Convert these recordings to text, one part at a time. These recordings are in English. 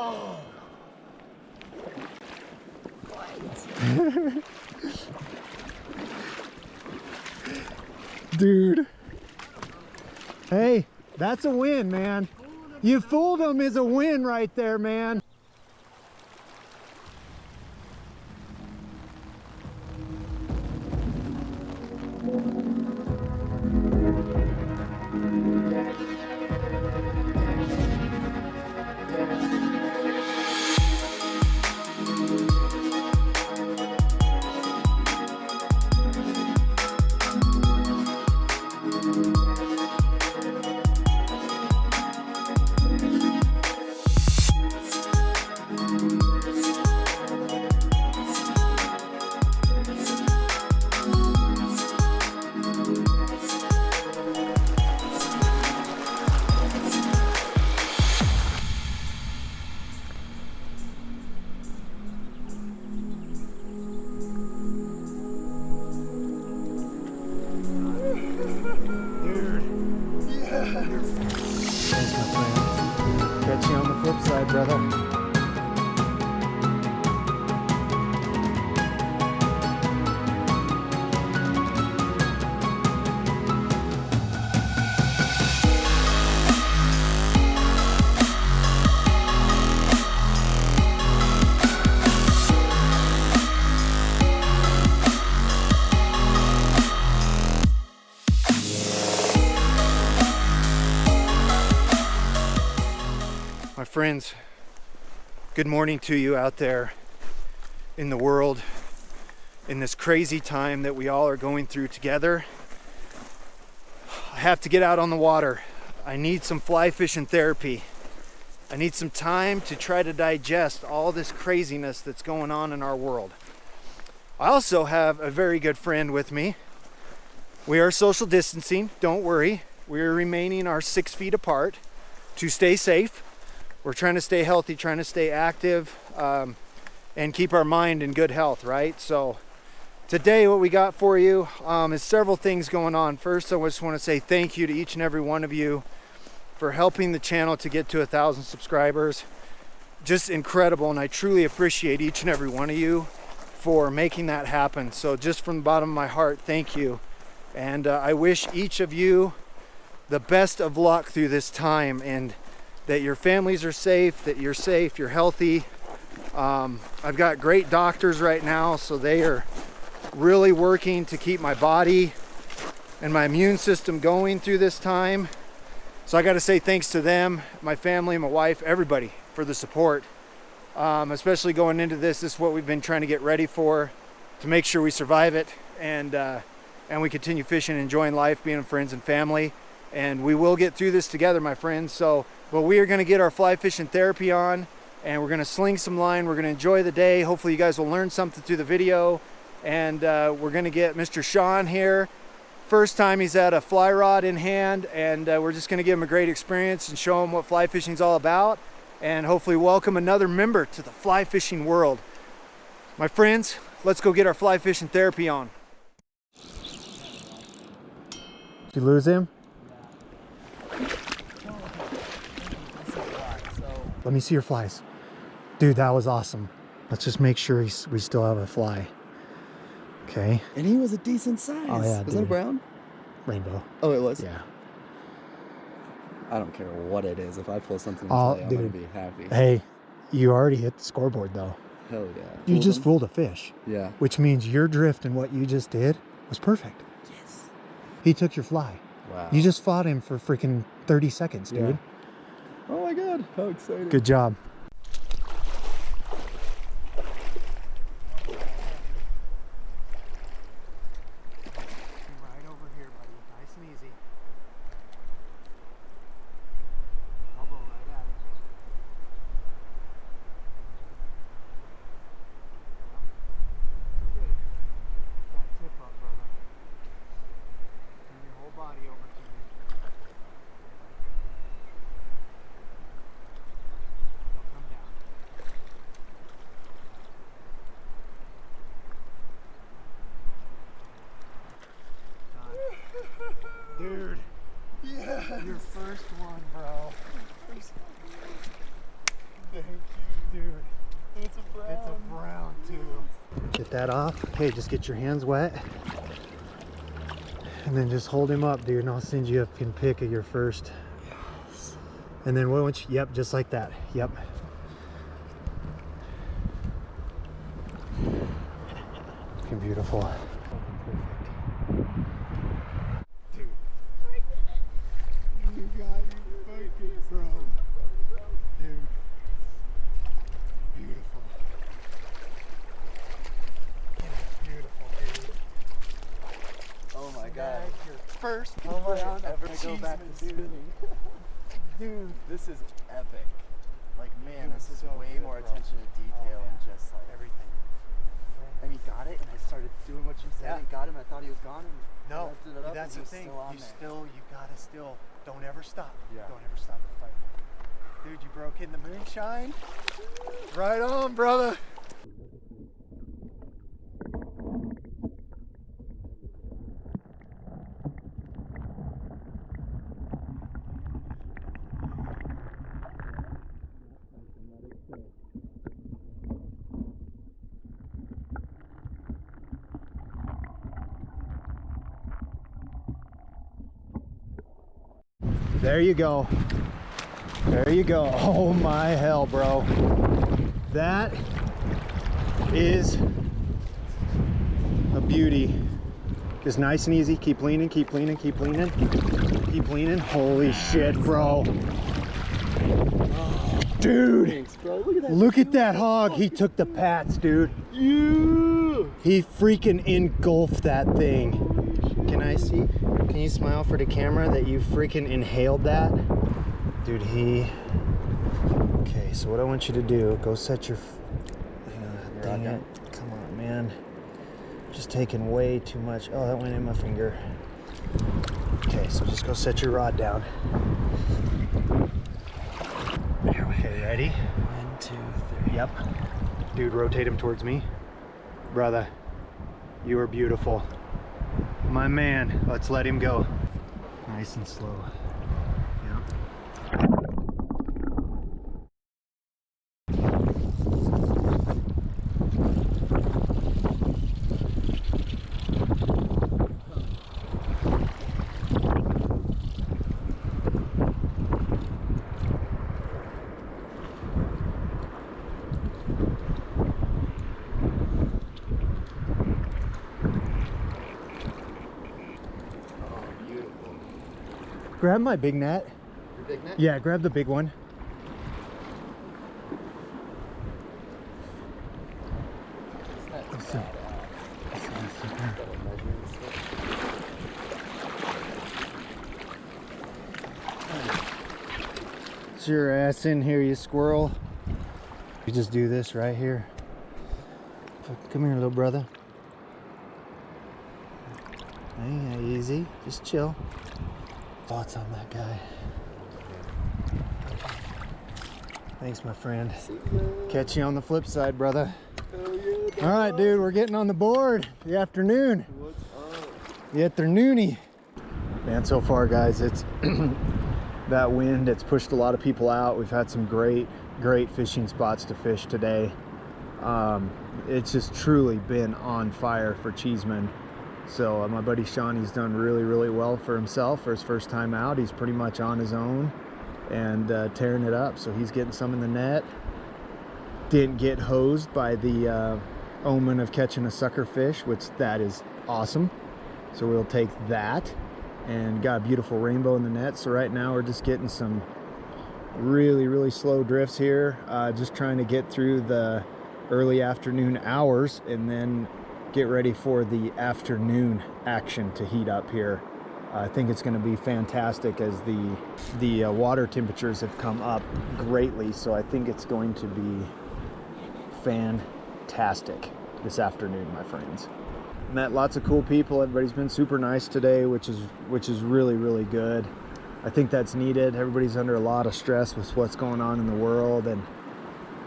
Oh. Dude. Hey, that's a win, man. You fooled him is a win right there, man. Thanks, my friend. Catch you on the flip side, brother. My friends, good morning to you out there in the world, in this crazy time that we all are going through together. I have to get out on the water. I need some fly fishing therapy. I need some time to try to digest all this craziness that's going on in our world. I also have a very good friend with me. We are social distancing, don't worry. We're remaining our 6 feet apart to stay safe. We're trying to stay healthy, trying to stay active, and keep our mind in good health, right? So today what we got for you is several things going on. First, I just want to say thank you to each and every one of you for helping the channel to get to 1,000 subscribers. Just incredible, and I truly appreciate each and every one of you for making that happen. So just from the bottom of my heart, thank you. And I wish each of you the best of luck through this time, and that your families are safe, that you're safe, you're healthy. I've got great doctors right now, so they are really working to keep my body and my immune system going through this time. So I got to say thanks to them, my family, my wife, everybody for the support. Especially going into this is what we've been trying to get ready for, to make sure we survive it, and we continue fishing, enjoying life, being with friends and family. And we will get through this together, my friends. But we are going to get our fly fishing therapy on, and we're going to sling some line. We're going to enjoy the day. Hopefully you guys will learn something through the video. And we're going to get Mr. Sean here. First time he's had a fly rod in hand, and we're just going to give him a great experience and show him what fly fishing is all about, and hopefully welcome another member to the fly fishing world. My friends, let's go get our fly fishing therapy on. Did you lose him? Let me see your flies. Dude, that was awesome. Let's just make sure we still have a fly. Okay. And he was a decent size. Oh, yeah, was that a brown? Rainbow. Oh, it was? Yeah. I don't care what it is. If I pull something today, I'm going to be happy. Hey, you already hit the scoreboard, though. Hell yeah. You just fooled a fish. Yeah. Which means your drift and what you just did was perfect. Yes. He took your fly. Wow. You just fought him for freaking 30 seconds, dude. Yeah. Oh my God, how exciting. Good job. Right over here, buddy. Nice and easy. Elbow right at it. Good. That tip up, brother. Turn your whole body over to me. Get that off. Okay, just get your hands wet. And then just hold him up, dude, and I'll send you a pic of your first. Yes. And then once you, yep, just like that. Yep. Looking beautiful. Dude. You got your fucking bro. Dude. Beautiful. Beautiful, dude. Oh my god. Your first round ever of go back to Cheesman, spinning. Dude. This is epic. Like, man, this is so way good, more bro. attention to detail and just like Everything. And he got it, and I started doing what you said. Yeah. And got him. I thought he was gone. And No, I lifted it up, that's and the he was thing. still on You there. gotta still, don't ever stop. Yeah. Don't ever stop the fight. Dude, you broke in the moonshine. Right on, brother. There you go. There you go. Oh my hell, bro. That is a beauty. Just nice and easy. Keep leaning, keep leaning, keep leaning. Keep leaning. Holy shit, bro. Dude. Thanks, bro. Look at that. Look at that hog. He took the pats, dude. He freaking engulfed that thing. Can I see? Can you smile for the camera that you freaking inhaled that? Dude, okay, so what I want you to do, go set your... dang it. Come on, man. Just taking way too much. Oh, that went in my finger. Okay, so just go set your rod down. Okay, ready? 1, 2, 3. Yep. Dude, rotate him towards me. Brother, you are beautiful. My man, let's let him go. Nice and slow. Yep. Grab my big net. Your big net? Yeah, grab the big one. That's not Sit your ass in here, you squirrel. You just do this right here. Come here, little brother. Hey, easy. Just chill. Thoughts on that guy? Thanks, my friend. Catch you on the flip side, brother. All right, dude, we're getting on the board. The afternoon. What's up? The afternoony. Man, so far, guys, it's that wind. It's pushed a lot of people out. We've had some great fishing spots to fish today. It's just truly been on fire for Cheesman. So my buddy Sean, he's done really well for himself for his first time out. He's pretty much on his own and tearing it up. So he's getting some in the net. Didn't get hosed by the omen of catching a sucker fish, which that is awesome. So we'll take that, and got a beautiful rainbow in the net. So right now we're just getting some really slow drifts here, just trying to get through the early afternoon hours and then get ready for the afternoon action to heat up here. I think it's going to be fantastic as the water temperatures have come up greatly, so I think it's going to be fantastic this afternoon, my friends. Met lots of cool people. Everybody's been super nice today, which is really good. I think that's needed. Everybody's under a lot of stress with what's going on in the world, and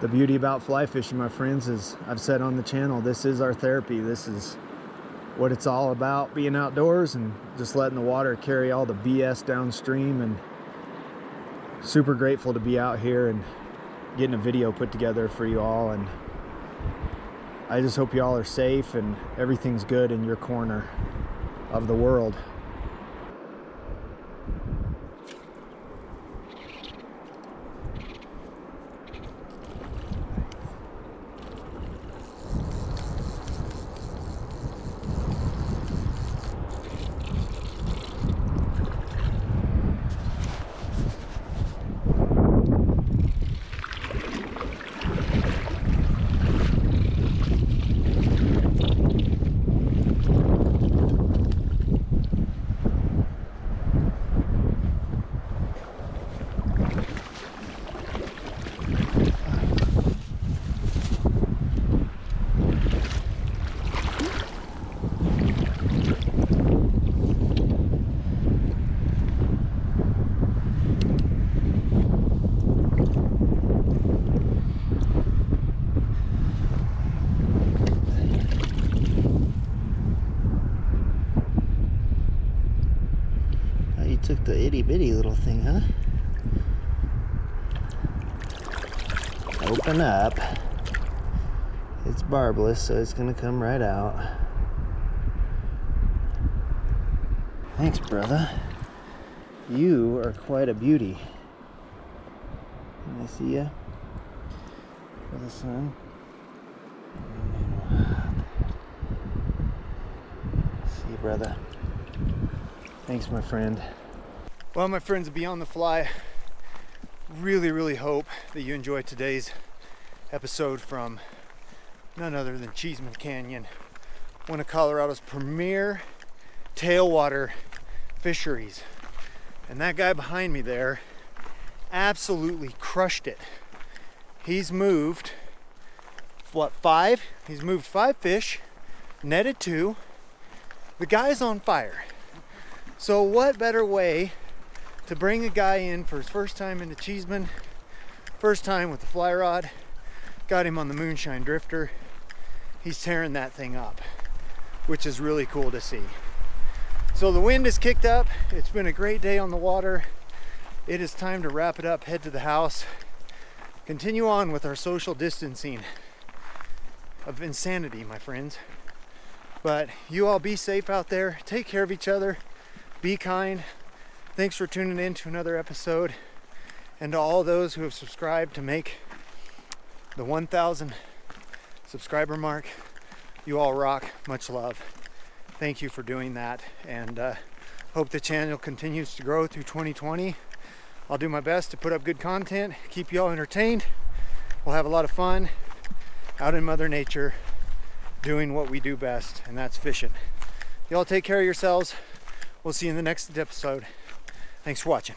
the beauty about fly fishing, my friends, is I've said on the channel, this is our therapy. This is what it's all about, being outdoors and just letting the water carry all the BS downstream. And super grateful to be out here and getting a video put together for you all. And I just hope y'all are safe and everything's good in your corner of the world. Took the itty bitty little thing, huh? Open up. It's barbless, so it's gonna come right out. Thanks, brother. You are quite a beauty. Can I see ya? For the sun. See you, brother. Thanks, my friend. Well, my friends of Beyond the Fly, really hope that you enjoyed today's episode from none other than Cheesman Canyon, one of Colorado's premier tailwater fisheries. And that guy behind me there absolutely crushed it. He's moved, what, 5? He's moved 5 fish, netted 2. The guy's on fire. So what better way to bring a guy in for his first time into Cheesman, first time with the fly rod, got him on the Moonshine Drifter. He's tearing that thing up, which is really cool to see. So the wind is kicked up. It's been a great day on the water. It is time to wrap it up, head to the house, continue on with our social distancing of insanity, my friends. But you all be safe out there. Take care of each other. Be kind. Thanks for tuning in to another episode. And to all those who have subscribed to make the 1,000 subscriber mark, you all rock. Much love. Thank you for doing that. And hope the channel continues to grow through 2020. I'll do my best to put up good content, keep you all entertained. We'll have a lot of fun out in Mother Nature doing what we do best, and that's fishing. Y'all take care of yourselves. We'll see you in the next episode. Thanks for watching.